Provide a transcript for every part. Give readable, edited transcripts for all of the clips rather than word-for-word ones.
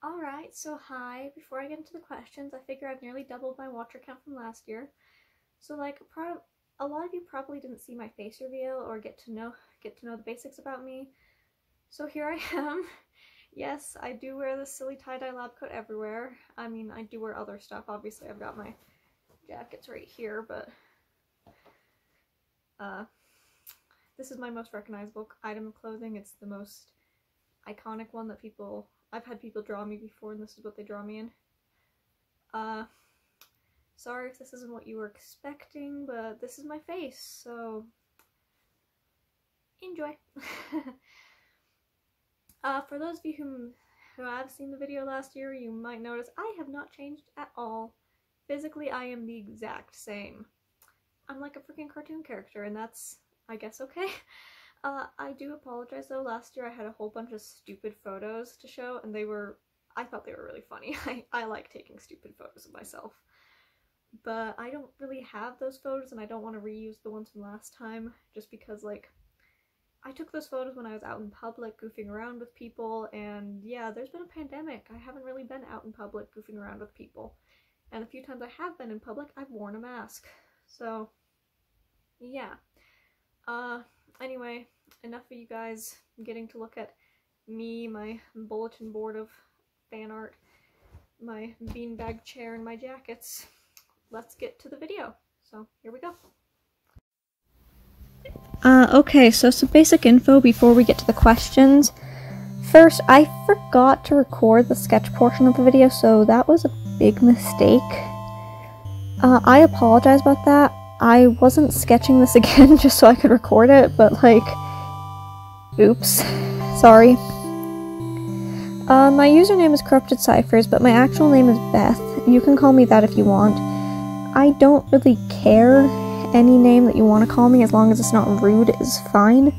Alright, so hi. Before I get into the questions, I figure I've nearly doubled my watcher count from last year. So like, a lot of you probably didn't see my face reveal or get to know the basics about me. So here I am. Yes, I do wear this silly tie-dye lab coat everywhere. I mean, I do wear other stuff. Obviously, I've got my jackets right here, but this is my most recognizable item of clothing. It's the most iconic one that I've had people draw me before, and this is what they draw me in. Sorry if this isn't what you were expecting, but this is my face, so enjoy. For those of you who have seen the video last year, you might notice I have not changed at all. Physically, I am the exact same. I'm like a freaking cartoon character, and that's, I guess, okay. I do apologize though, last year I had a whole bunch of stupid photos to show, and I thought they were really funny. I like taking stupid photos of myself. But I don't really have those photos, and I don't want to reuse the ones from last time, just because, like, I took those photos when I was out in public goofing around with people, and yeah, there's been a pandemic. I haven't really been out in public goofing around with people. And the few times I have been in public, I've worn a mask. So, yeah. Anyway, enough of you guys getting to look at me, my bulletin board of fan art, my beanbag chair, and my jackets. Let's get to the video. So, here we go. Okay, so some basic info before we get to the questions. First, I forgot to record the sketch portion of the video, so that was a big mistake. I apologize about that. I wasn't sketching this again just so I could record it, but like, oops, sorry. My username is Corrupted-Ciphers, but my actual name is Beth. You can call me that if you want. I don't really care. Any name that you want to call me, as long as it's not rude, is fine.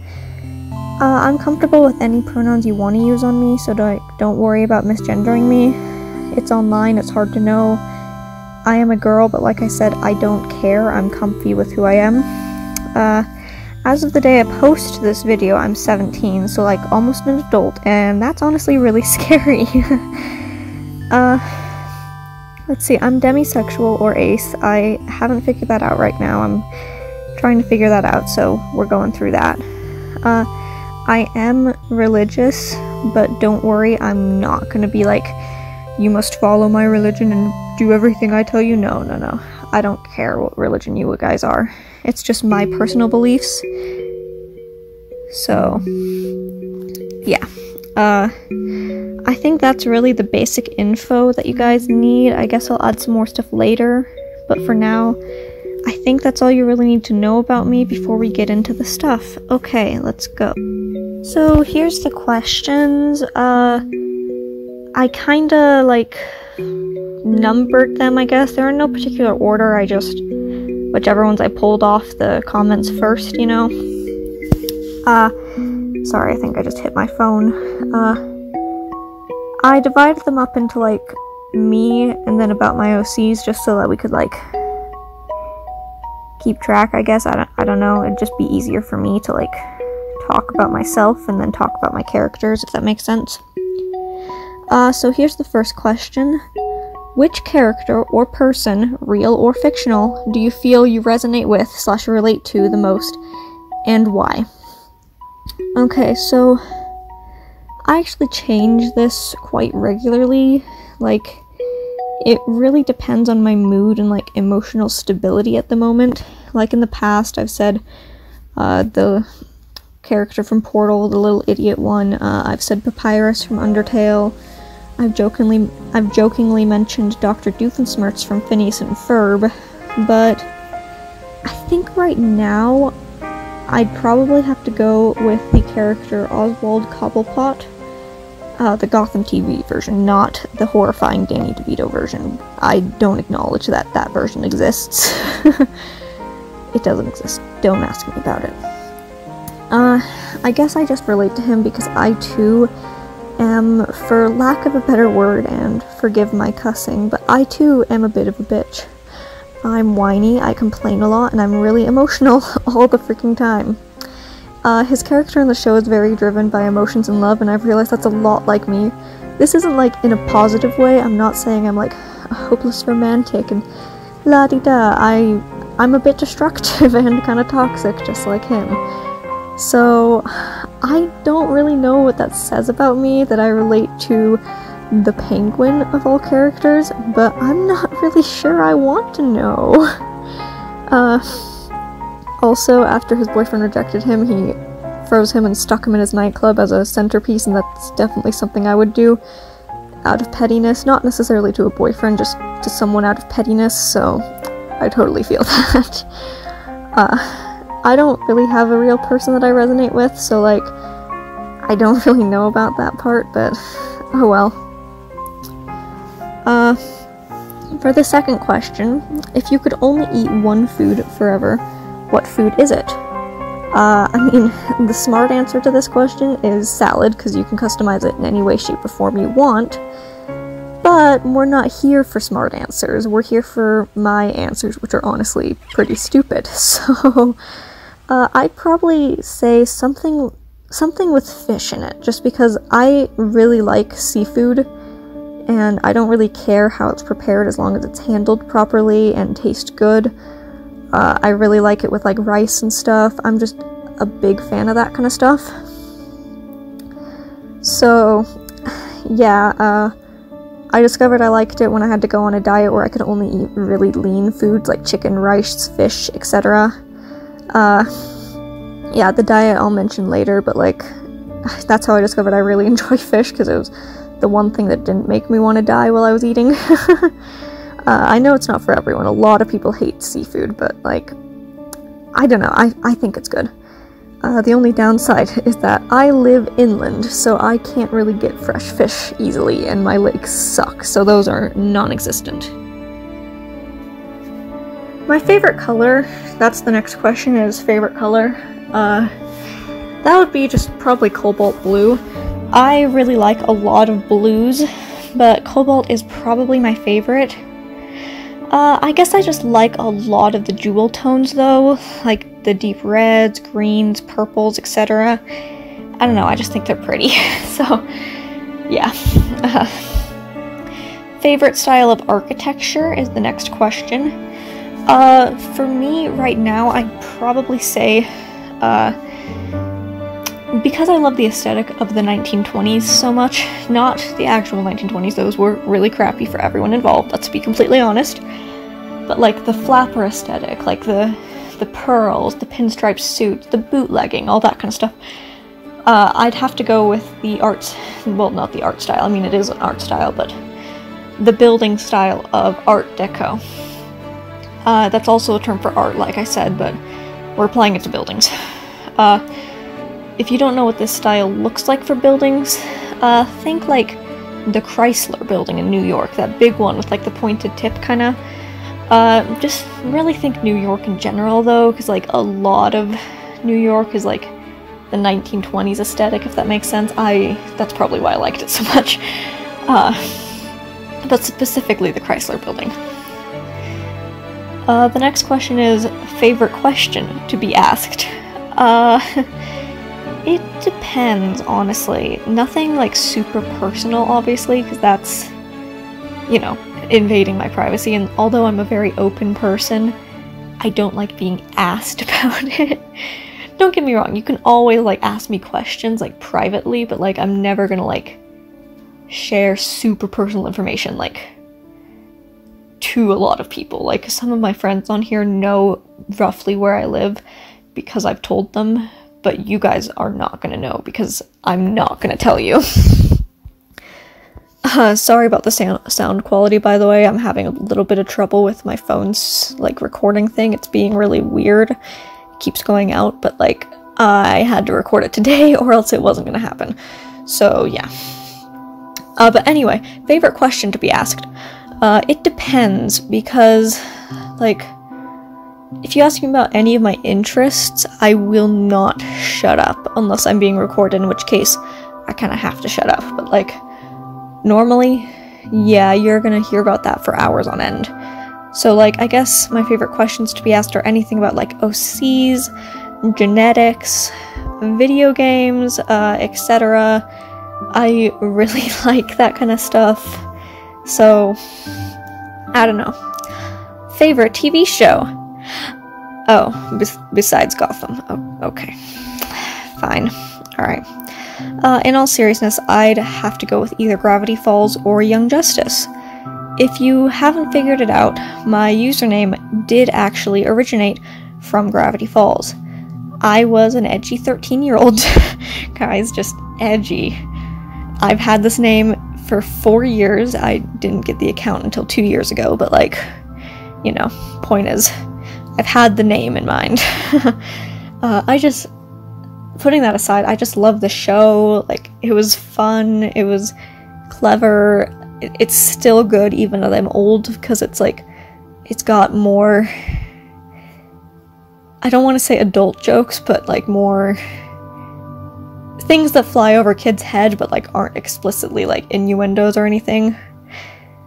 I'm comfortable with any pronouns you want to use on me, so don't worry about misgendering me. It's online, it's hard to know. I am a girl, but like I said, I don't care. I'm comfy with who I am. As of the day I post this video, I'm 17, so like almost an adult, and that's honestly really scary. Let's see, I'm demisexual or ace. I haven't figured that out right now. I'm trying to figure that out, so we're going through that. I am religious, but don't worry, I'm not gonna be like, you must follow my religion and do everything I tell you. No. I don't care what religion you guys are. It's just my personal beliefs. So, yeah. I think that's really the basic info that you guys need. I guess I'll add some more stuff later, but for now, I think that's all you really need to know about me before we get into the stuff. Okay, let's go. So here's the questions. I kinda, like, numbered them, I guess. They're in no particular order, I just, whichever ones I pulled off the comments first, you know? Sorry, I think I just hit my phone. I divided them up into, like, me and then about my OCs, just so that we could, like, keep track, I guess. I don't know, it'd just be easier for me to, like, talk about myself and then talk about my characters, if that makes sense. So here's the first question. Which character or person, real or fictional, do you feel you resonate with / relate to the most, and why? Okay, so I actually change this quite regularly. Like, it really depends on my mood and, like, emotional stability at the moment. Like, in the past, I've said the character from Portal, the little idiot one. I've said Papyrus from Undertale. I've jokingly mentioned Dr. Doofenshmirtz from Phineas and Ferb, but I think right now I'd probably have to go with the character Oswald Cobblepot, the Gotham TV version, not the horrifying Danny DeVito version. I don't acknowledge that that version exists. It doesn't exist. Don't ask me about it. I guess I just relate to him because I too am, for lack of a better word, and forgive my cussing, but I too am a bit of a bitch. I'm whiny, I complain a lot, and I'm really emotional all the freaking time. His character in the show is very driven by emotions and love, and I've realized that's a lot like me. this isn't like in a positive way. I'm not saying I'm like a hopeless romantic and la-di-da. I'm a bit destructive and kind of toxic, just like him. So I don't really know what that says about me, that I relate to the penguin of all characters, but I'm not really sure I want to know. Also, after his boyfriend rejected him, he froze him and stuck him in his nightclub as a centerpiece, and that's definitely something I would do out of pettiness. Not necessarily to a boyfriend, just to someone out of pettiness, so I totally feel that. I don't really have a real person that I resonate with, so like, I don't really know about that part, but oh well. For the second question, if you could only eat one food forever, what food is it? I mean, the smart answer to this question is salad, because you can customize it in any way, shape, or form you want. But we're not here for smart answers. We're here for my answers, which are honestly pretty stupid. So, I'd probably say something with fish in it, just because I really like seafood, and I don't really care how it's prepared as long as it's handled properly and tastes good. I really like it with like rice and stuff. I'm just a big fan of that kind of stuff. So, yeah, I discovered I liked it when I had to go on a diet where I could only eat really lean foods like chicken, rice, fish, etc. Yeah, the diet I'll mention later, but like, that's how I discovered I really enjoy fish, because it was the one thing that didn't make me want to die while I was eating. I know it's not for everyone. A lot of people hate seafood, but like, I don't know, I think it's good. The only downside is that I live inland, so I can't really get fresh fish easily, and my lakes suck, so those are non-existent. My favorite color, that's the next question, is favorite color. That would be just probably cobalt blue. I really like a lot of blues, but cobalt is probably my favorite. I guess I just like a lot of the jewel tones though, like the deep reds, greens, purples, etc. I don't know, I just think they're pretty. So, yeah. Favorite style of architecture is the next question. For me right now, I'd probably say, because I love the aesthetic of the 1920s so much, not the actual 1920s, those were really crappy for everyone involved, let's be completely honest, but like the flapper aesthetic, like the pearls, the pinstripe suits, the bootlegging, all that kind of stuff, I'd have to go with the art, well, not the art style, I mean it is an art style, but the building style of Art Deco. That's also a term for art, like I said, but we're applying it to buildings. If you don't know what this style looks like for buildings, think like the Chrysler building in New York, that big one with like the pointed tip kinda. Just really think New York in general though, because like a lot of New York is like the 1920s aesthetic, if that makes sense. That's probably why I liked it so much. But specifically the Chrysler building. The next question is, favorite question to be asked. It depends, honestly. Nothing, like, super personal, obviously, because that's, you know, invading my privacy, and although I'm a very open person, I don't like being asked about it. Don't get me wrong, you can always, like, ask me questions, like, privately, but, like, I'm never gonna, like, share super personal information, like, to a lot of people. Like, some of my friends on here know roughly where I live because I've told them, but you guys are not gonna know because I'm not gonna tell you. Sorry about the sound quality, by the way. I'm having a little bit of trouble with my phone's, like, recording thing. It's being really weird. It keeps going out, but, like, I had to record it today or else it wasn't gonna happen. So, yeah. But anyway, favorite question to be asked. It depends, because, like, if you ask me about any of my interests, I will not shut up unless I'm being recorded, in which case I kind of have to shut up. But, like, normally, yeah, you're gonna hear about that for hours on end. So, like, I guess my favorite questions to be asked are anything about, like, OCs, genetics, video games, etc. I really like that kind of stuff. So, I don't know. Favorite TV show? Oh, besides Gotham. Oh, okay. Fine. Alright. In all seriousness, I'd have to go with either Gravity Falls or Young Justice. If you haven't figured it out, my username did actually originate from Gravity Falls. I was an edgy 13-year-old. Guys, just edgy. I've had this name for 4 years. I didn't get the account until 2 years ago, but like, you know, point is, I've had the name in mind. Putting that aside, I just love the show. Like, it was fun, it was clever, it's still good even though I'm old, because it's like, it's got more, I don't want to say adult jokes, but like more things that fly over kids' head but like aren't explicitly like innuendos or anything.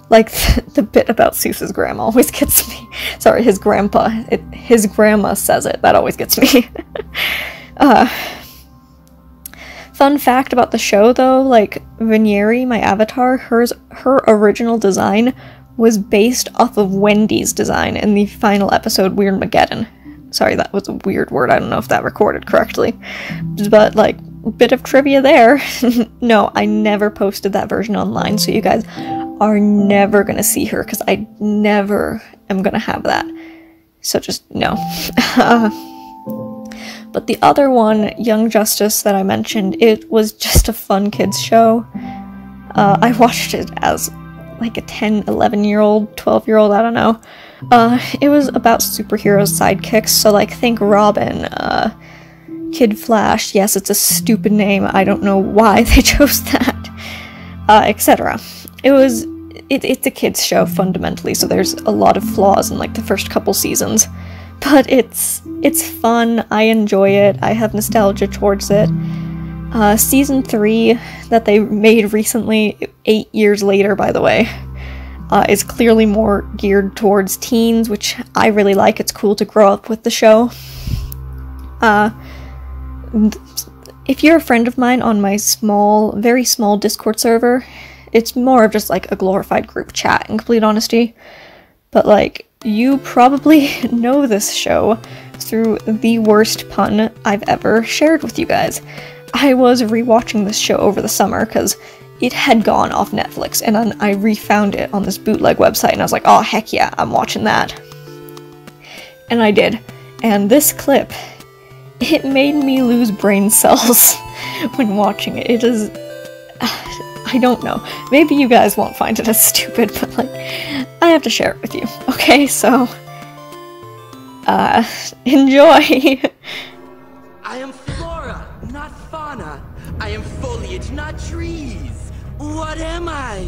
Like the bit about Seuss's grandma always gets me. Sorry, his grandpa. His grandma says it. That always gets me. Fun fact about the show though, like Veneeri, my avatar, her original design was based off of Wendy's design in the final episode Weirdmageddon. Sorry, that was a weird word. I don't know if that recorded correctly. But like, bit of trivia there. No, I never posted that version online, so you guys are never gonna see her, because I never am gonna have that. So just no. But the other one, Young Justice, that I mentioned, it was just a fun kids show. I watched it as like a 10, 11-year-old, 12-year-old, I don't know. It was about superheroes sidekicks, so like think Robin, Kid Flash. Yes, it's a stupid name, I don't know why they chose that, etc. It's a kids show fundamentally, so there's a lot of flaws in like the first couple seasons, but it's fun, I enjoy it, I have nostalgia towards it. Season 3 that they made recently, 8 years later by the way, is clearly more geared towards teens, which I really like. It's cool to grow up with the show. If you're a friend of mine on my very small Discord server, it's more of just like a glorified group chat, in complete honesty. But like, you probably know this show through the worst pun I've ever shared with you guys. I was rewatching this show over the summer because it had gone off Netflix, and then I refound it on this bootleg website, and I was like, oh heck yeah, I'm watching that. And I did. And this clip, it made me lose brain cells when watching it. It is, I don't know, maybe you guys won't find it as stupid, but like, I have to share it with you, okay? So, enjoy! I am flora, not fauna. I am foliage, not trees. What am I?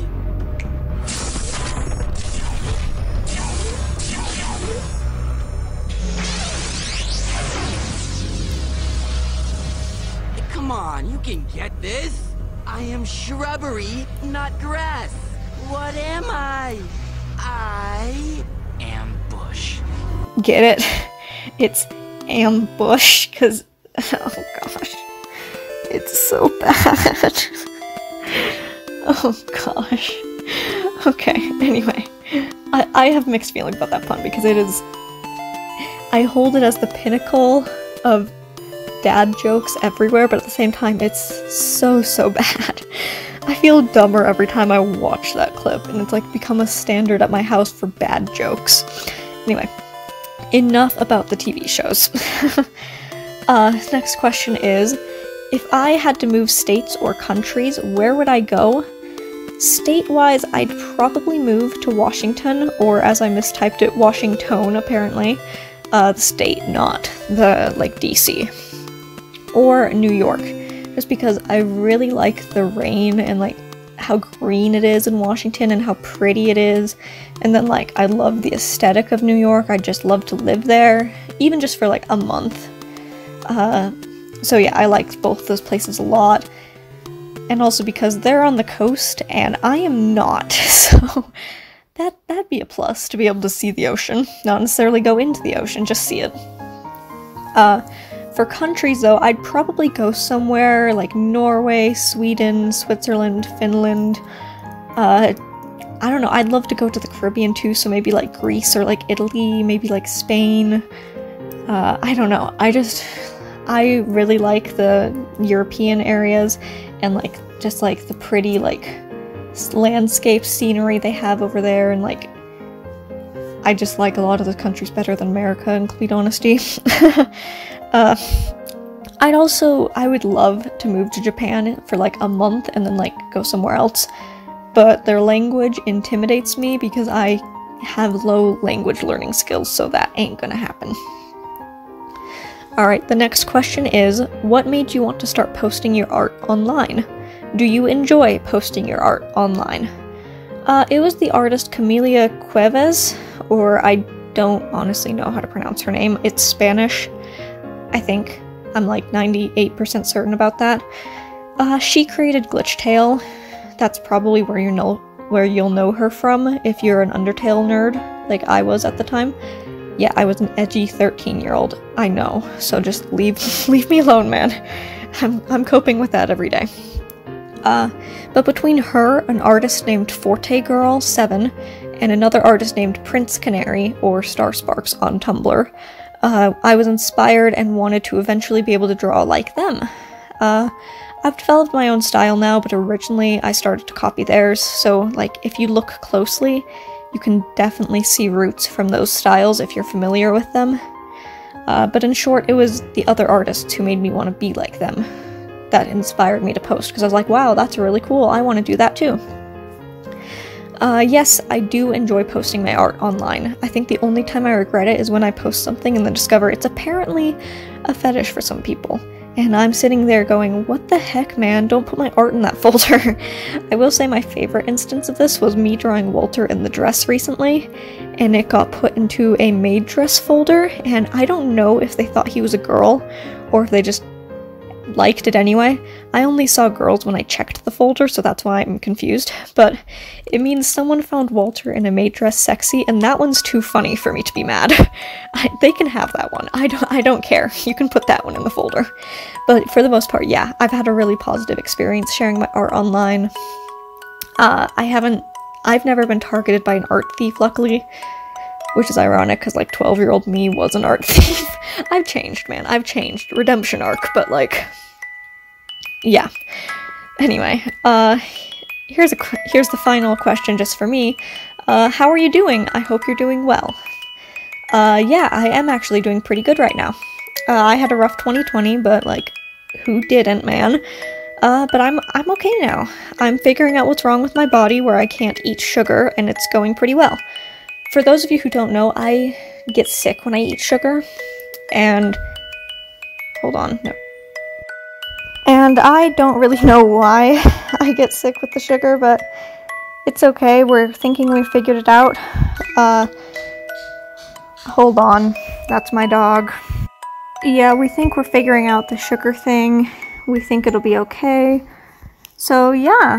Come on, you can get this. I am shrubbery, not grass. What am I? I am bush. Get it? It's ambush, because, oh gosh, it's so bad. Oh gosh. Okay, anyway, I have mixed feelings about that pun, because it is, I hold it as the pinnacle of dad jokes everywhere, but at the same time, it's so bad. I feel dumber every time I watch that clip, and it's like become a standard at my house for bad jokes. Anyway, enough about the TV shows. Next question is, if I had to move states or countries, where would I go? State-wise, I'd probably move to Washington, or as I mistyped it, Washington, apparently. The state, not the, like, DC. Or New York, just because I really like the rain and like how green it is in Washington and how pretty it is, and then like I love the aesthetic of New York. I just love to live there, even just for like a month. So yeah, I like both those places a lot, and also because they're on the coast and I am not, so that'd be a plus, to be able to see the ocean, not necessarily go into the ocean, just see it. For countries, though, I'd probably go somewhere like Norway, Sweden, Switzerland, Finland. I don't know, I'd love to go to the Caribbean too, so maybe like Greece or like Italy, maybe like Spain. I don't know, I really like the European areas and like just like the pretty like landscape scenery they have over there, and like I just like a lot of the countries better than America, in complete honesty. I would love to move to Japan for like a month and then like go somewhere else, but their language intimidates me because I have low language learning skills, so that ain't gonna happen. Alright, the next question is, what made you want to start posting your art online? Do you enjoy posting your art online? It was the artist Camelia Cuevas, or I don't honestly know how to pronounce her name. It's Spanish, I think. I'm like 98% certain about that. She created Glitchtail. That's probably where you'll know her from if you're an Undertale nerd, like I was at the time. Yeah, I was an edgy 13-year-old. I know, so just leave me alone, man. I'm coping with that every day. But between her, an artist named Forte Girl 7, and another artist named Prince Canary, or Star Sparks on Tumblr, I was inspired and wanted to eventually be able to draw like them. I've developed my own style now, but originally I started to copy theirs, so like if you look closely, you can definitely see roots from those styles if you're familiar with them. But in short, it was the other artists who made me want to be like them that inspired me to post, because I was like, wow, that's really cool, I want to do that too. Yes, I do enjoy posting my art online. I think the only time I regret it is when I post something and then discover it's apparently a fetish for some people. And I'm sitting there going, what the heck, man, don't put my art in that folder. I will say my favorite instance of this was me drawing Walter in the dress recently, and it got put into a maid dress folder, and I don't know if they thought he was a girl, or if they just liked it anyway. I only saw girls when I checked the folder, so that's why I'm confused, but it means someone found Walter in a maid dress sexy, and that one's too funny for me to be mad. They can have that one. I don't care. You can put that one in the folder. But for the most part, yeah, I've had a really positive experience sharing my art online. I've never been targeted by an art thief, luckily, which is ironic, because like 12-year-old me was an art thief. I've changed, man. I've changed. Redemption arc, but like, yeah. Anyway, here's the final question just for me. How are you doing? I hope you're doing well. Yeah, I am actually doing pretty good right now. I had a rough 2020, but like, who didn't, man? But I'm okay now. I'm figuring out what's wrong with my body where I can't eat sugar, and it's going pretty well. For those of you who don't know, I get sick when I eat sugar, and hold on, no. And I don't really know why I get sick with the sugar, but it's okay. We're thinking we figured it out. Hold on, that's my dog. Yeah, we think we're figuring out the sugar thing. We think it'll be okay. So yeah,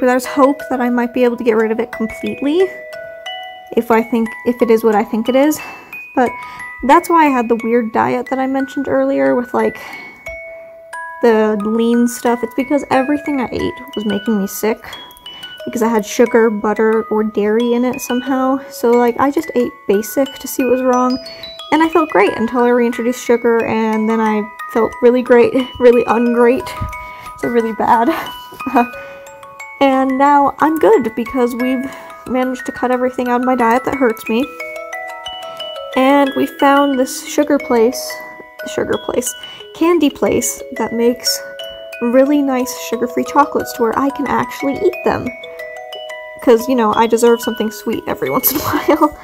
there's hope that I might be able to get rid of it completely. If it is what I think it is. But that's why I had the weird diet that I mentioned earlier with like the lean stuff. It's because everything I ate was making me sick, because I had sugar, butter, or dairy in it somehow. So like I just ate basic to see what was wrong, and I felt great until I reintroduced sugar, and then I felt really great, really ungreat, so really bad. And now I'm good because we've managed to cut everything out of my diet that hurts me. And we found this candy place that makes really nice sugar-free chocolates to where I can actually eat them. Because, you know, I deserve something sweet every once in a while.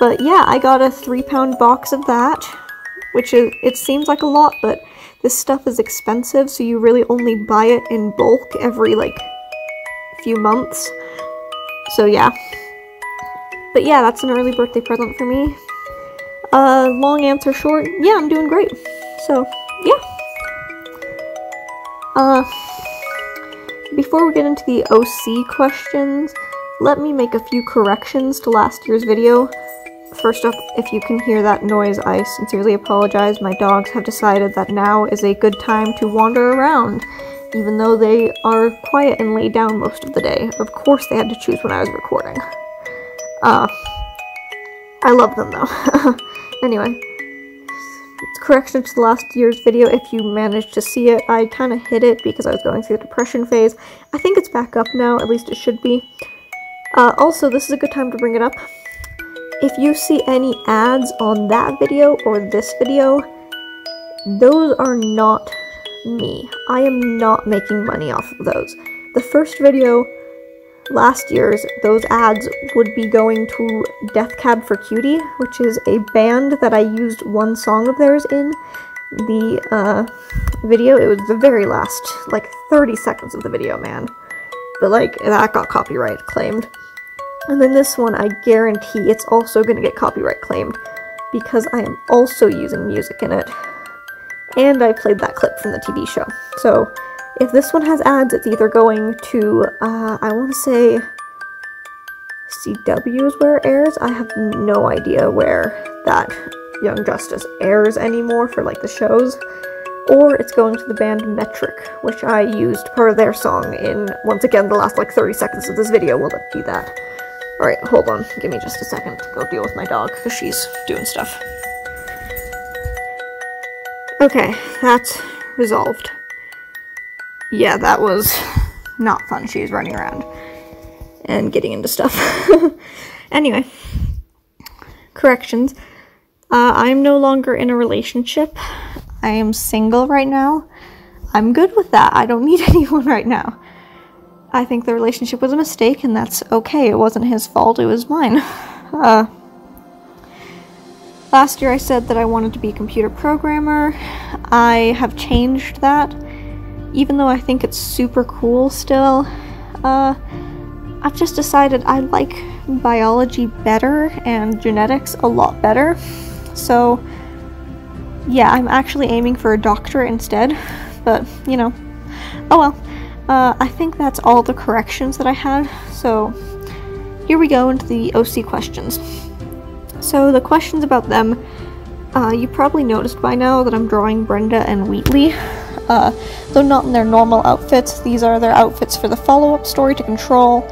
But yeah, I got a 3-pound box of that, which it seems like a lot, but this stuff is expensive, so you really only buy it in bulk every, like, few months. So yeah. But yeah, that's an early birthday present for me. Long answer short, yeah, I'm doing great. So, yeah. Before we get into the OC questions, let me make a few corrections to last year's video. first up, if you can hear that noise, I sincerely apologize. My dogs have decided that now is a good time to wander around, even though they are quiet and lay down most of the day. Of course they had to choose when I was recording. I love them though. Anyway, correction to the last year's video, if you managed to see it, I kind of hid it because I was going through the depression phase. I think it's back up now, at least it should be. Also, this is a good time to bring it up. If you see any ads on that video or this video, those are not me. I am not making money off of those. The first video, last year's, those ads would be going to Death Cab for Cutie, which is a band that I used one song of theirs in the video. It was the very last, like, 30 seconds of the video, man. But, like, that got copyright claimed. And then this one, I guarantee it's also going to get copyright claimed, because I am also using music in it. And I played that clip from the TV show. So, if this one has ads, it's either going to, I want to say, CW is where it airs. I have no idea where that Young Justice airs anymore for, like, the shows. Or it's going to the band Metric, which I used part of their song in, once again, the last, like, 30 seconds of this video will be that. Alright, hold on. Give me just a second to go deal with my dog, because she's doing stuff. Okay, that's resolved. Yeah, that was not fun. She's running around and getting into stuff. Anyway, corrections. I'm no longer in a relationship. I am single right now. I'm good with that. I don't need anyone right now. I think the relationship was a mistake, and that's okay. It wasn't his fault, it was mine. Last year I said that I wanted to be a computer programmer. I have changed that. Even though I think it's super cool still, I've just decided I like biology better and genetics a lot better. So, yeah, I'm actually aiming for a doctorate instead, but, you know, oh well. I think that's all the corrections that I had, so here we go into the OC questions. So the questions about them, you probably noticed by now that I'm drawing Brenda and Wheatley. Though not in their normal outfits, these are their outfits for the follow-up story to Control,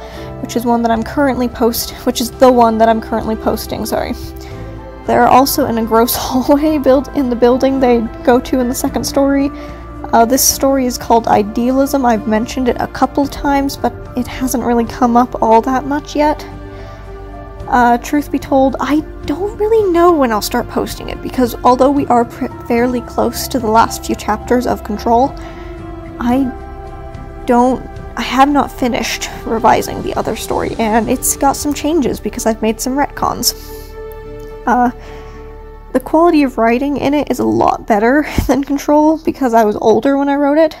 which is the one that I'm currently posting, sorry. They're also in a gross hallway in the building they go to in the second story. This story is called Idealism. I've mentioned it a couple times, but it hasn't really come up all that much yet. Truth be told, I don't really know when I'll start posting it, because although we are fairly close to the last few chapters of Control, I have not finished revising the other story, and it's got some changes because I've made some retcons. The quality of writing in it is a lot better than Control, because I was older when I wrote it,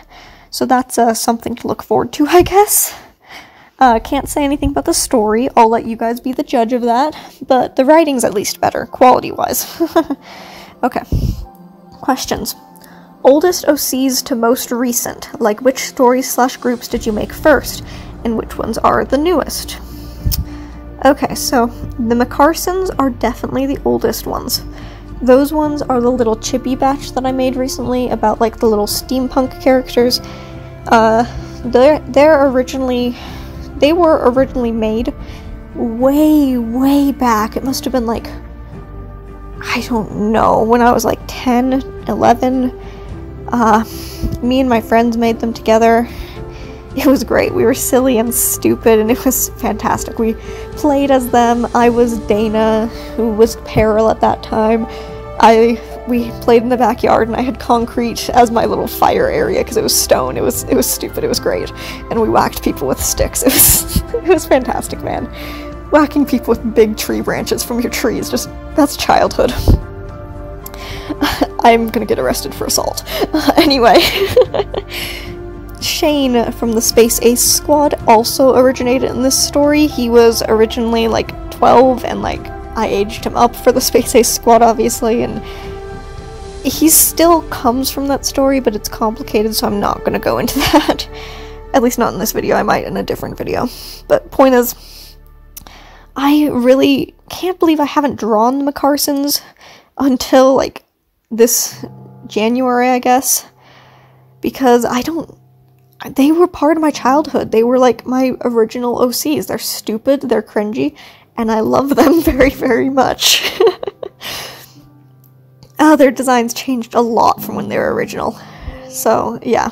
so that's something to look forward to, I guess. Can't say anything about the story, I'll let you guys be the judge of that, but the writing's at least better, quality-wise. Okay. Questions. Oldest OCs to most recent, like which stories/groups did you make first, and which ones are the newest? Okay, so the McCarsons are definitely the oldest ones. Those ones are the little chibi batch that I made recently about, like, the little steampunk characters. They were originally made way back. It must have been, like, I don't know, when I was like 10, 11. Me and my friends made them together. It was great. We were silly and stupid, and it was fantastic. We played as them. I was Dana, who was Peril at that time. We played in the backyard, and I had concrete as my little fire area because it was stone. It was stupid. It was great, and we whacked people with sticks. It was fantastic, man. Whacking people with big tree branches from your trees, that's childhood. I'm gonna get arrested for assault. Anyway. Shane from the Space Ace Squad also originated in this story. He was originally like 12, and like I aged him up for the Space Ace Squad, obviously, and he still comes from that story, but it's complicated, so I'm not gonna go into that. At least not in this video. I might in a different video. But point is, I really can't believe I haven't drawn the McCarsons until, like, this January, I guess. Because they were part of my childhood. They were, like, my original OCs. They're stupid, they're cringy, and I love them very, very much. Their designs changed a lot from when they were original. So, yeah.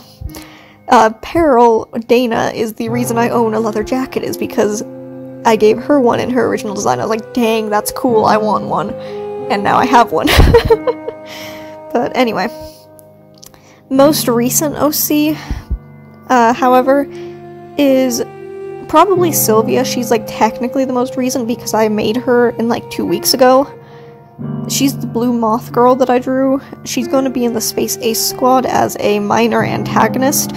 Peril, Dana, is the reason I own a leather jacket, is because I gave her one in her original design. I was like, dang, that's cool, I want one. And now I have one. But anyway. Most recent OC, however, is probably Sylvia. She's, like, technically the most recent because I made her in, like, 2 weeks ago. She's the blue moth girl that I drew. She's going to be in the Space Ace Squad as a minor antagonist,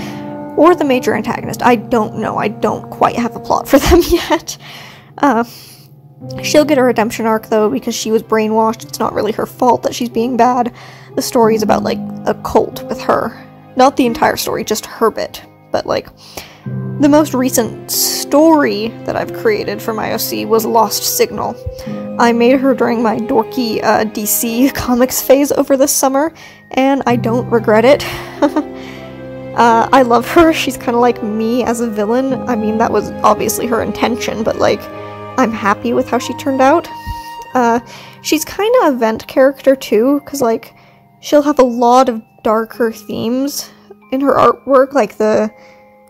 or the major antagonist. I don't know. I don't quite have a plot for them yet. She'll get a redemption arc, though, because she was brainwashed. It's not really her fault that she's being bad. The story is about, like, a cult with her. Not the entire story, just her bit. But, like, the most recent story that I've created for my OC was Lost Signal. I made her during my dorky DC comics phase over this summer, and I don't regret it. I love her. She's kind of like me as a villain. I mean, that was obviously her intention, but, like, I'm happy with how she turned out. She's kind of a vent character, too, because, like, she'll have a lot of darker themes in her artwork, like the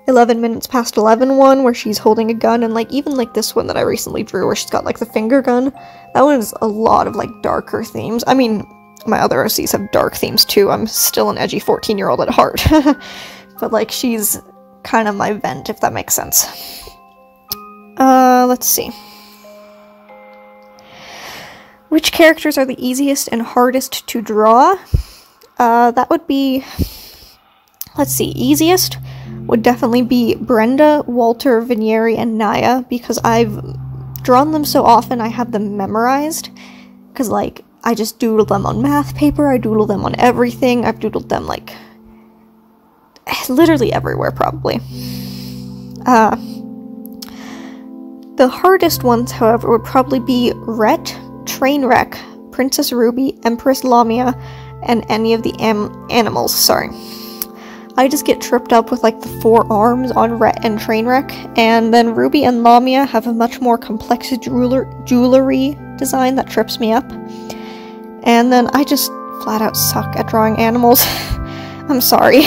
11 minutes past 11 one, where she's holding a gun, and, like, even, like, this one that I recently drew, where she's got, like, the finger gun. That one is a lot of, like, darker themes. I mean, my other OCs have dark themes, too. I'm still an edgy 14-year-old at heart. But, like, she's kind of my vent, if that makes sense. Let's see. Which characters are the easiest and hardest to draw? That would be... Let's see, easiest would definitely be Brenda, Walter, Vinieri, and Naya, because I've drawn them so often I have them memorized. Because, like, I just doodle them on math paper, I doodle them on everything, I've doodled them, like, literally everywhere, probably. The hardest ones, however, would probably be Rhett, Trainwreck, Princess Ruby, Empress Lamia, and any of the animals, sorry. I just get tripped up with, like, the 4 arms on Rhett and Trainwreck, and then Ruby and Lamia have a much more complex jewelry design that trips me up. And then I just flat out suck at drawing animals. I'm sorry.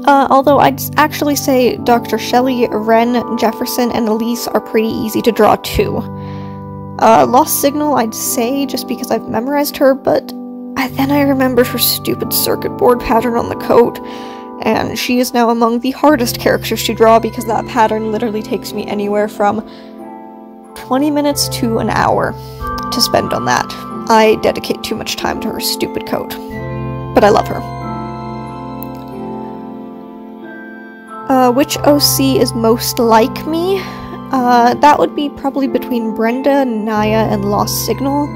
Although I'd actually say Dr. Shelley, Ren, Jefferson, and Elise are pretty easy to draw too. Lost Signal I'd say just because I've memorized her, but then I remembered her stupid circuit board pattern on the coat, and she is now among the hardest characters to draw because that pattern literally takes me anywhere from 20 minutes to an hour to spend on that. I dedicate too much time to her stupid coat. But I love her. Which OC is most like me? That would be probably between Brenda, Naya, and Lost Signal.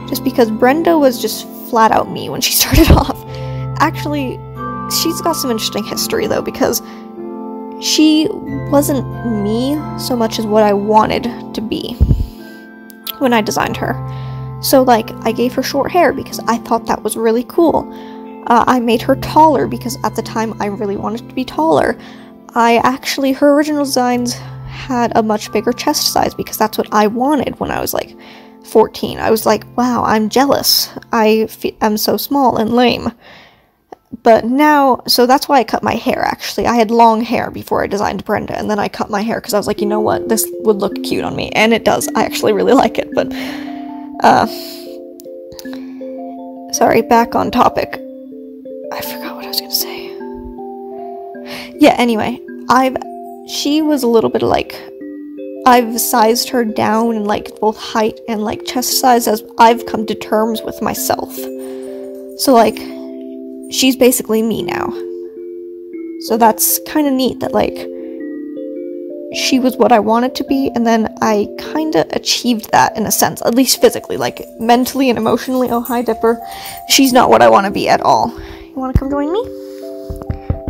Just because Brenda was just flat out me when she started off. Actually, she's got some interesting history though, because she wasn't me so much as what I wanted to be when I designed her. So, like, I gave her short hair because I thought that was really cool. I made her taller because at the time I really wanted to be taller. Her original designs had a much bigger chest size because that's what I wanted when I was, like, 14. I was like, wow, I'm jealous. I'm so small and lame. But now, so that's why I cut my hair, actually. I had long hair before I designed Brenda, and then I cut my hair because I was like, you know what, this would look cute on me. And it does. I actually really like it, but, sorry, back on topic. I forgot what I was gonna say. Yeah, anyway, she was a little bit like, I've sized her down in, like, both height and, like, chest size as I've come to terms with myself. So, like, she's basically me now. So that's kind of neat that, like, she was what I wanted to be, and then I kind of achieved that in a sense, at least physically, like, mentally and emotionally. Oh, hi, Dipper. She's not what I want to be at all. You want to come join me?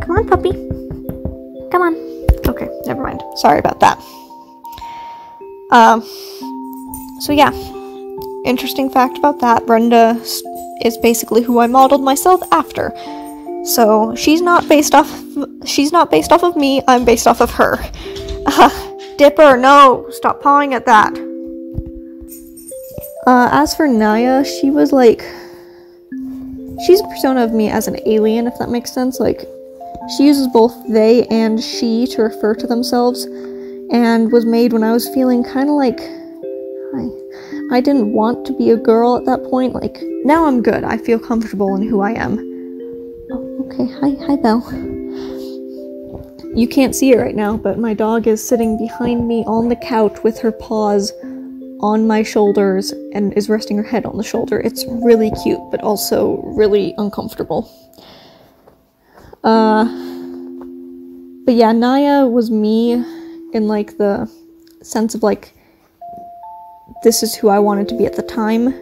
Come on, puppy. Come on. Okay, never mind. Sorry about that. So yeah, interesting fact about that, Brenda is basically who I modeled myself after. So she's not based off of me, I'm based off of her. Dipper, no! Stop pawing at that. As for Naya, she was like... She's a persona of me as an alien, if that makes sense. Like, she uses both they and she to refer to themselves, and was made when I was feeling kind of like... I didn't want to be a girl at that point. Like, now I'm good. I feel comfortable in who I am. Oh, okay. Hi, Belle. You can't see it right now, but my dog is sitting behind me on the couch with her paws on my shoulders and is resting her head on the shoulder. It's really cute, but also really uncomfortable. But yeah, Naya was me in, like, the sense of, like, this is who I wanted to be at the time.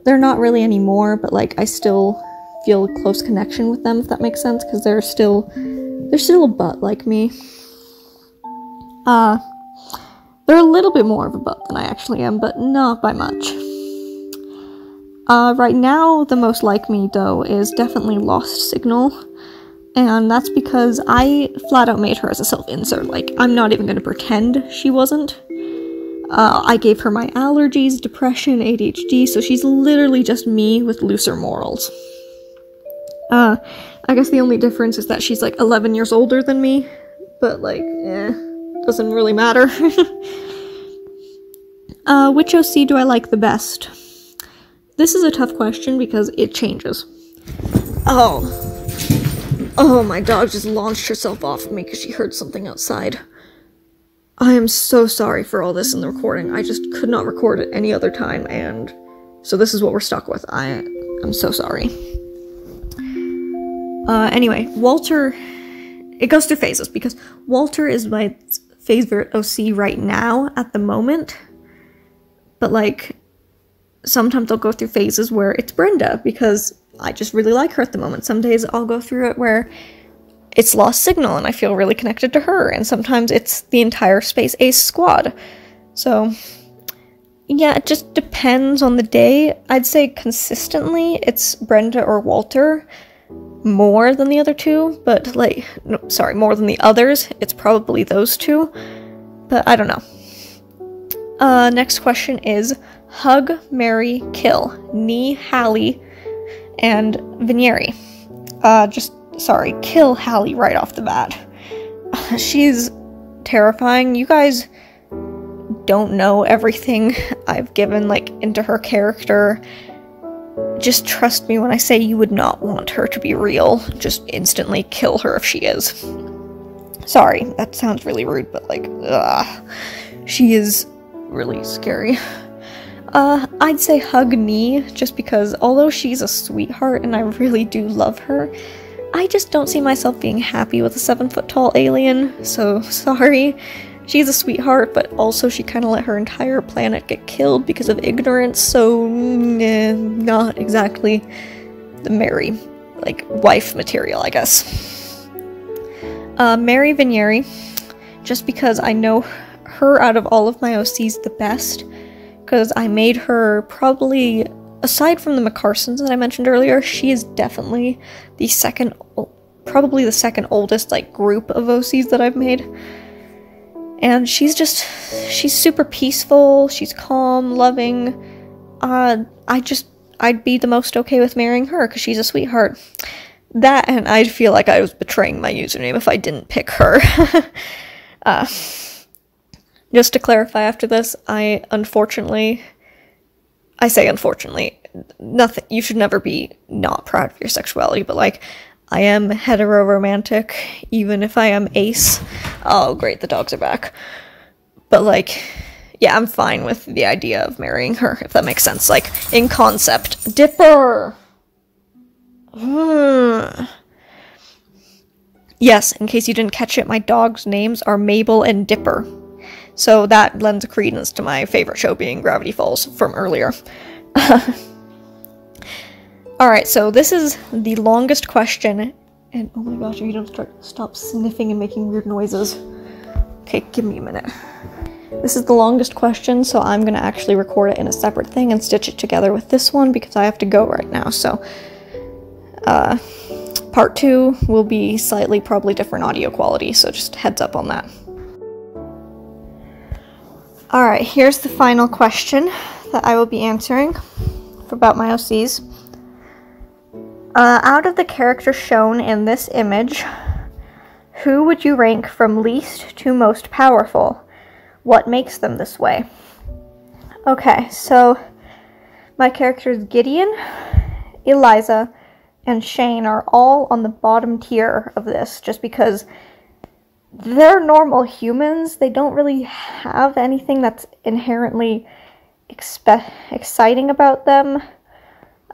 They're not really anymore, but, like, I still feel a close connection with them, if that makes sense, because they're still a butt like me. They're a little bit more of a butt than I actually am, but not by much. Right now, the most like me, though, is definitely Lost Signal, and that's because I flat out made her as a self-insert. Like, I'm not even gonna pretend she wasn't. I gave her my allergies, depression, ADHD, so she's literally just me with looser morals. I guess the only difference is that she's like 11 years older than me, but like, doesn't really matter. Which OC do I like the best? This is a tough question because it changes. Oh, my dog just launched herself off of me because she heard something outside. I am so sorry for all this in the recording. I just could not record it any other time, and so this is what we're stuck with. I'm so sorry. Anyway, Walter, it goes through phases, because Walter is my favorite OC right now, at the moment, but, like, sometimes I'll go through phases where it's Brenda, because I just really like her at the moment. Some days I'll go through it where it's Lost Signal, and I feel really connected to her, and sometimes it's the entire Space Ace squad. So, yeah, it just depends on the day. I'd say consistently it's Brenda or Walter, more than the other two, but, like, no, sorry, more than the others. It's probably those two, but I don't know. Next question is Hug, Marry, Kill, Knee, Hallie, and Vigneri. Kill Hallie right off the bat. She's terrifying. You guys don't know everything I've given, like, into her character. Just trust me when I say you would not want her to be real. Just instantly kill her if she is. Sorry, that sounds really rude, but, like, she is really scary. I'd say Hug Knee, just because although she's a sweetheart and I really do love her, I just don't see myself being happy with a 7-foot-tall alien, so sorry. She's a sweetheart, but also she kind of let her entire planet get killed because of ignorance, so not exactly the Mary, like, wife material, I guess. Mary Vigneri, just because I know her out of all of my OCs the best, because I made her probably, aside from the McCarsons that I mentioned earlier, she is definitely probably the second oldest, like, group of OCs that I've made. And she's super peaceful, she's calm, loving. I'd be the most okay with marrying her, because she's a sweetheart. That, and I'd feel like I was betraying my username if I didn't pick her. Just to clarify after this, I say unfortunately, nothing, you should never be not proud of your sexuality, but, like, I am hetero-romantic, even if I am ace. Oh, great, the dogs are back. But, like, yeah, I'm fine with the idea of marrying her, if that makes sense. Like, in concept. Dipper! Yes, in case you didn't catch it, my dogs' names are Mabel and Dipper. So that lends credence to my favorite show being Gravity Falls from earlier. Alright, so this is the longest question, and oh my gosh, if you don't stop sniffing and making weird noises. Okay, give me a minute. This is the longest question, so I'm going to actually record it in a separate thing and stitch it together with this one because I have to go right now. So, part 2 will be slightly probably different audio quality, so just heads up on that. Alright, here's the final question that I will be answering about my OCs. Out of the characters shown in this image, who would you rank from least to most powerful? What makes them this way? Okay, so my characters Gideon, Eliza, and Shane are all on the bottom tier of this, just because they're normal humans. They don't really have anything that's inherently exciting about them.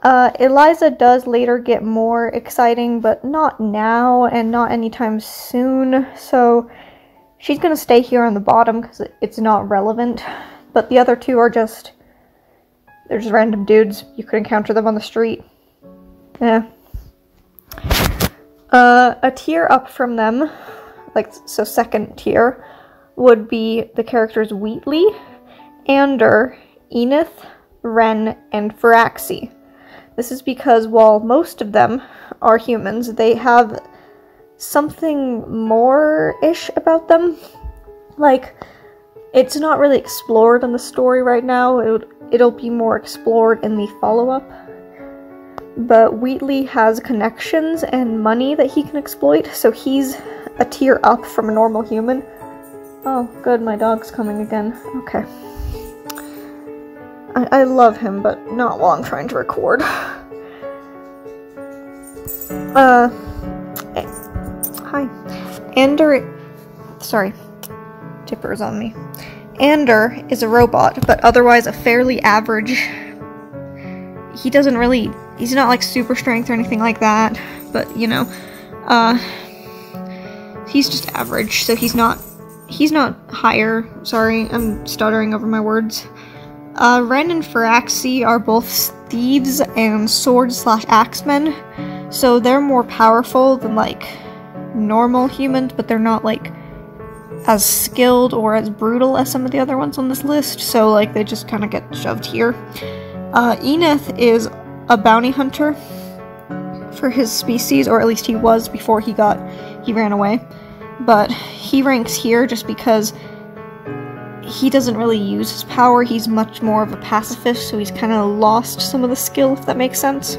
Eliza does later get more exciting, but not now and not anytime soon, so she's gonna stay here on the bottom because it's not relevant. But the other two are just, they're just random dudes. You could encounter them on the street. Yeah. A tier up from them, like, so second tier, would be the characters Wheatley, Ander, Enith, Ren, and Firaxi. This is because while most of them are humans, they have something more-ish about them. Like, it's not really explored in the story right now. It'll be more explored in the follow-up. But Wheatley has connections and money that he can exploit, so he's a tier up from a normal human. Oh, good, my dog's coming again. Okay. I love him, but not while I'm trying to record. Hi. Ander... Sorry. Tipper's on me. Ander is a robot, but otherwise a fairly average... He doesn't really... He's not like super strength or anything like that, but, you know, he's just average, so he's not higher. Sorry, I'm stuttering over my words. Ren and Firaxi are both thieves and sword/axemen, so they're more powerful than, like, normal humans, but they're not, like, as skilled or as brutal as some of the other ones on this list, so, like, they just kind of get shoved here. Enith is a bounty hunter for his species, or at least he was before he ran away, but he ranks here just because he doesn't really use his power. He's much more of a pacifist, so he's kind of lost some of the skill, if that makes sense.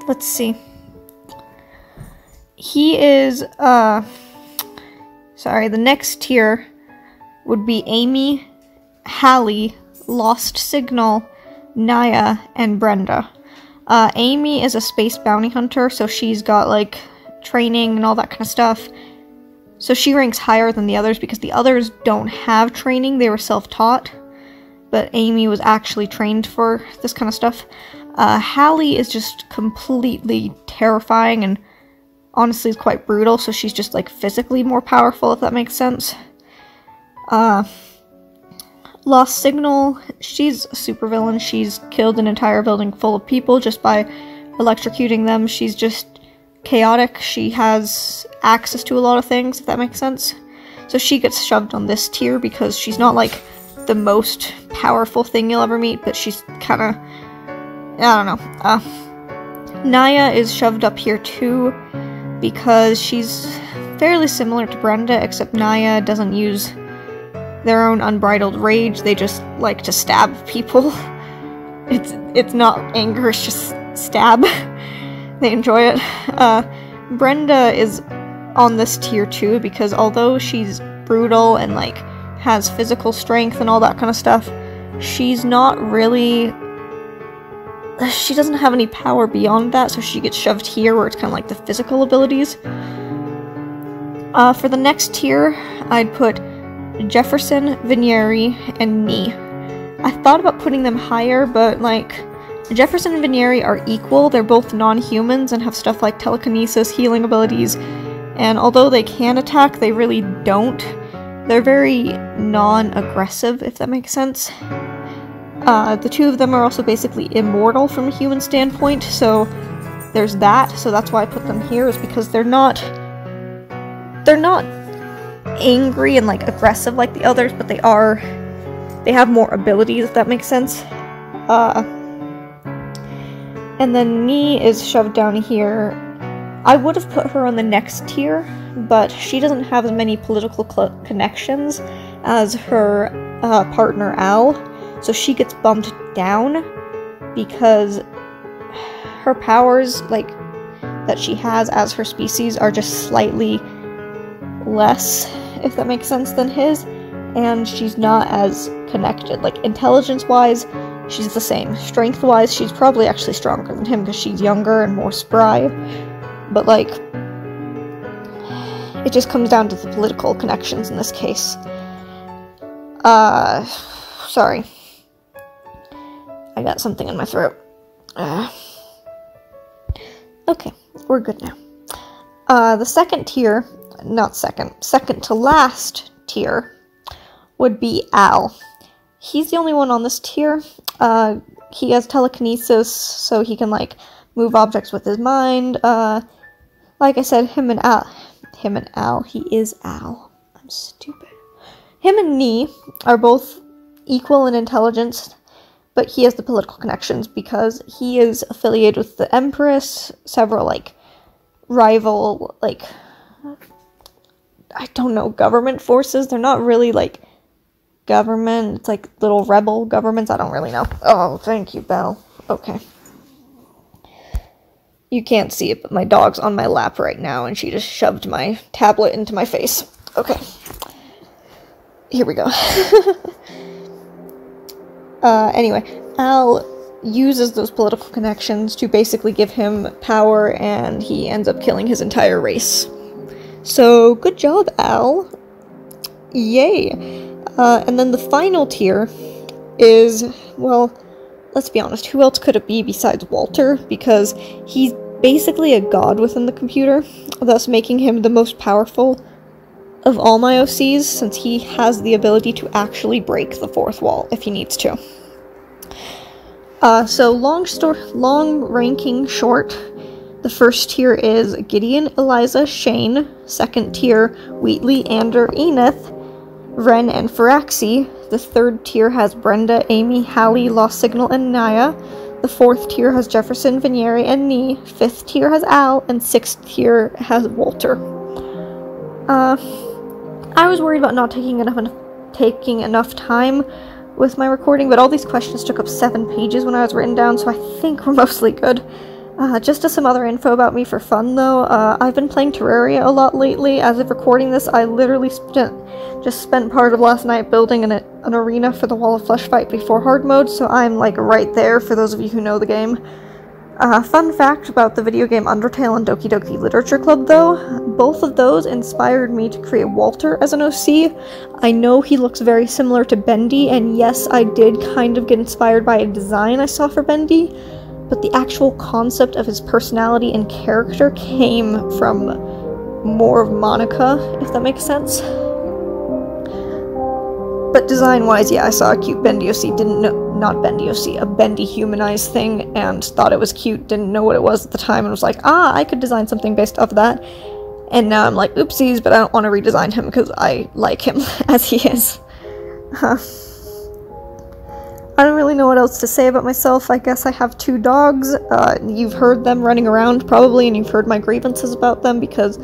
Let's see. He is, sorry, the next tier would be Amy, Hallie, Lost Signal, Naya, and Brenda. Amy is a space bounty hunter, so she's got, like, training and all that kind of stuff. So she ranks higher than the others because the others don't have training. They were self-taught, but Amy was actually trained for this kind of stuff. Hallie is just completely terrifying and honestly is quite brutal, so she's just, like, physically more powerful, if that makes sense. Lost Signal, she's a supervillain. She's killed an entire building full of people just by electrocuting them. She's just chaotic. She has access to a lot of things, if that makes sense. So she gets shoved on this tier because she's not, like, the most powerful thing you'll ever meet, but she's kind of, I don't know. Naya is shoved up here too because she's fairly similar to Brenda, except Naya doesn't use their own unbridled rage. They just like to stab people. It's not anger, it's just stab. They enjoy it. Brenda is on this tier too because although she's brutal and, like, has physical strength and all that kind of stuff, she's not really... She doesn't have any power beyond that, so she gets shoved here where it's kind of like the physical abilities. For the next tier, I'd put Jefferson, Vinieri, and Nee. I thought about putting them higher, but, like, Jefferson and Vinieri are equal. They're both non-humans and have stuff like telekinesis, healing abilities, and although they can attack, they really don't. They're very non-aggressive, if that makes sense. The two of them are also basically immortal from a human standpoint, so there's that. So that's why I put them here, is because they're not angry and like aggressive like the others, but they have more abilities, if that makes sense. And then Nee is shoved down here. I would have put her on the next tier, but she doesn't have as many political connections as her partner Al, so she gets bumped down because her powers, like, that she has as her species are just slightly less, if that makes sense, than his, and she's not as connected. Like, intelligence-wise, she's the same. Strength-wise, she's probably actually stronger than him because she's younger and more spry. But, like, it just comes down to the political connections in this case. Sorry. I got something in my throat. Okay, we're good now. The second tier, second to last tier would be Al. He's the only one on this tier. He has telekinesis, so he can, like, move objects with his mind. Like I said, him and Al, he is Al. I'm stupid. Him and Nee are both equal in intelligence, but he has the political connections because he is affiliated with the Empress, several, like, rival, like, I don't know, government forces. They're not really, like, government. It's like little rebel governments. I don't really know. Oh, thank you, Belle. Okay. You can't see it, but my dog's on my lap right now, and she just shoved my tablet into my face. Okay. Here we go. Anyway, Al uses those political connections to basically give him power, and he ends up killing his entire race. So, good job, Al. Yay. And then the final tier is, well, let's be honest, who else could it be besides Walter? Because he's basically a god within the computer, thus making him the most powerful of all my OCs, since he has the ability to actually break the fourth wall if he needs to. So long ranking short, the first tier is Gideon, Eliza, Shane. Second tier, Wheatley, Ander, Enith, Ren, and Firaxi. The third tier has Brenda, Amy, Hallie, Lost Signal, and Naya. The fourth tier has Jefferson, Vinieri, and Nee. Fifth tier has Al, and sixth tier has Walter. I was worried about not taking enough time with my recording, but all these questions took up 7 pages when I was written down, so I think we're mostly good. Just some other info about me for fun, though. I've been playing Terraria a lot lately. As of recording this, I literally spent part of last night building an arena for the Wall of Flesh fight before hard mode, so I'm, like, right there for those of you who know the game. Fun fact about the video game Undertale and Doki Doki Literature Club, though, both of those inspired me to create Walter as an OC. I know he looks very similar to Bendy, and yes, I did kind of get inspired by a design I saw for Bendy, but the actual concept of his personality and character came from more of Monica, if that makes sense. But design-wise, yeah, I saw a cute Bendy OC, not Bendy OC, a Bendy humanized thing, and thought it was cute, didn't know what it was at the time, and was like, I could design something based off of that. And now I'm like, oopsies, but I don't want to redesign him because I like him as he is. I don't really know what else to say about myself. I guess I have 2 dogs. You've heard them running around, probably, and you've heard my grievances about them because...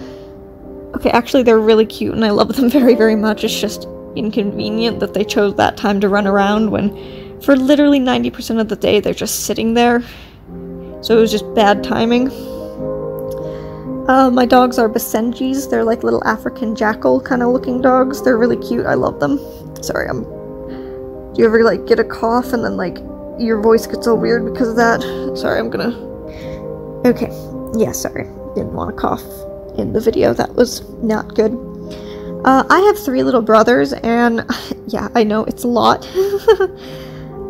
Okay, actually, they're really cute, and I love them very, very much. It's just inconvenient that they chose that time to run around when, for literally 90% of the day, they're just sitting there. So it was just bad timing. My dogs are Basenjis. They're like little African jackal kind of looking dogs. They're really cute. I love them. Sorry, do you ever, like, get a cough and then, like, your voice gets all weird because of that? Sorry, Okay. Yeah, sorry. Didn't want to cough in the video. That was not good. I have 3 little brothers, and yeah, I know, it's a lot.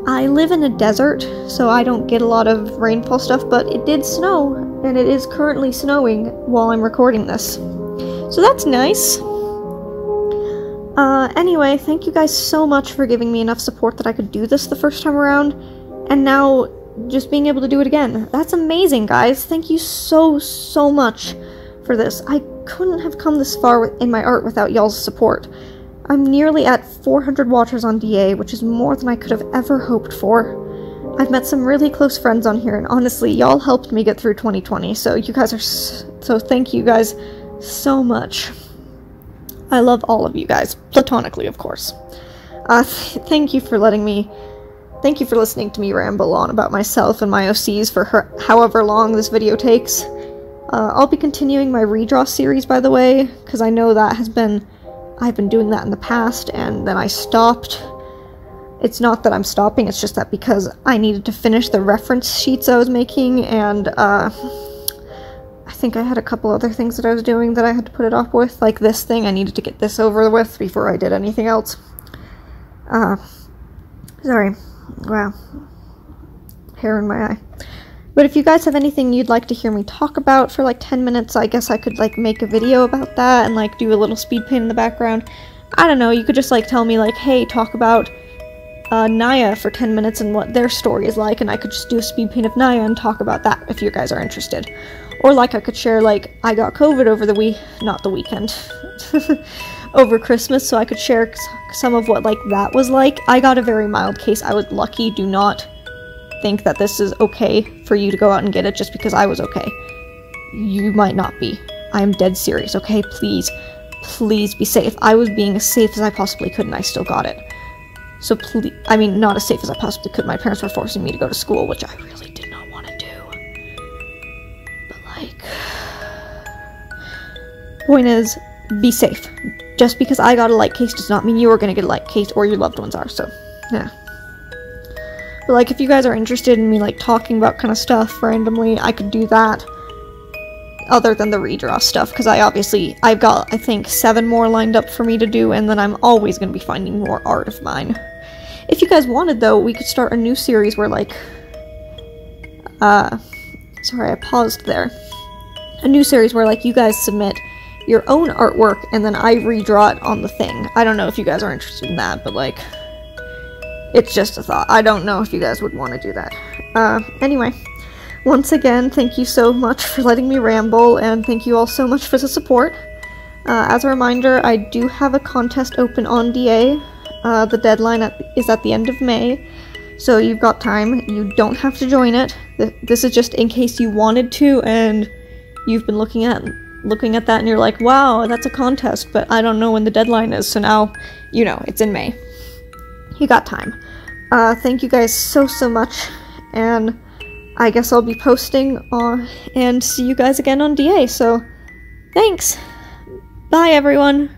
I live in a desert, so I don't get a lot of rainfall stuff, but it did snow, and it is currently snowing while I'm recording this. So that's nice. Anyway, thank you guys so much for giving me enough support that I could do this the first time around, and now just being able to do it again. That's amazing, guys. Thank you so, so much for this. I couldn't have come this far in my art without y'all's support. I'm nearly at 400 watchers on DA, which is more than I could have ever hoped for. I've met some really close friends on here, and honestly, y'all helped me get through 2020, so you guys are so thank you guys so much. I love all of you guys, platonically, of course. Thank you for listening to me ramble on about myself and my OCs for however long this video takes. I'll be continuing my redraw series, by the way, because I know that I've been doing that in the past, and then I stopped. It's not that I'm stopping, it's just that because I needed to finish the reference sheets I was making, and, I think I had a couple other things that I was doing that I had to put it off with, like this thing. I needed to get this over with before I did anything else. Sorry. Wow. Hair in my eye. But if you guys have anything you'd like to hear me talk about for like 10 minutes, I guess I could like make a video about that and like do a little speed paint in the background. I don't know, you could just like tell me like, hey, talk about Naya for 10 minutes and what their story is like, and I could just do a speed paint of Naya and talk about that if you guys are interested. Or like I could share like, I got COVID over the weekend, over Christmas, so I could share some of what like that was like. I got a very mild case. I was lucky. Do not think that this is okay for you to go out and get it just because I was okay. You might not be. I am dead serious, okay? Please, please be safe. I was being as safe as I possibly could and I still got it. So please, I mean, not as safe as I possibly could. My parents were forcing me to go to school, which I really did not want to do. But like, point is, be safe. Just because I got a light case does not mean you are going to get a light case or your loved ones are, so, yeah. But like, if you guys are interested in me like talking about kind of stuff randomly, I could do that. Other than the redraw stuff, because I've got, I think, 7 more lined up for me to do, and then I'm always going to be finding more art of mine. If you guys wanted, though, we could start a new series where, like, sorry, I paused there. A new series where, like, you guys submit your own artwork, and then I redraw it on the thing. I don't know if you guys are interested in that, but, like, it's just a thought. I don't know if you guys would want to do that. Anyway. Once again, thank you so much for letting me ramble, and thank you all so much for the support. As a reminder, I do have a contest open on DA. The deadline is at the end of May, so you've got time. You don't have to join it. This is just in case you wanted to, and you've been looking at that and you're like, wow, that's a contest, but I don't know when the deadline is, so now, you know, it's in May. You got time. Thank you guys so much, and I guess I'll be posting and see you guys again on DA, so thanks! Bye, everyone!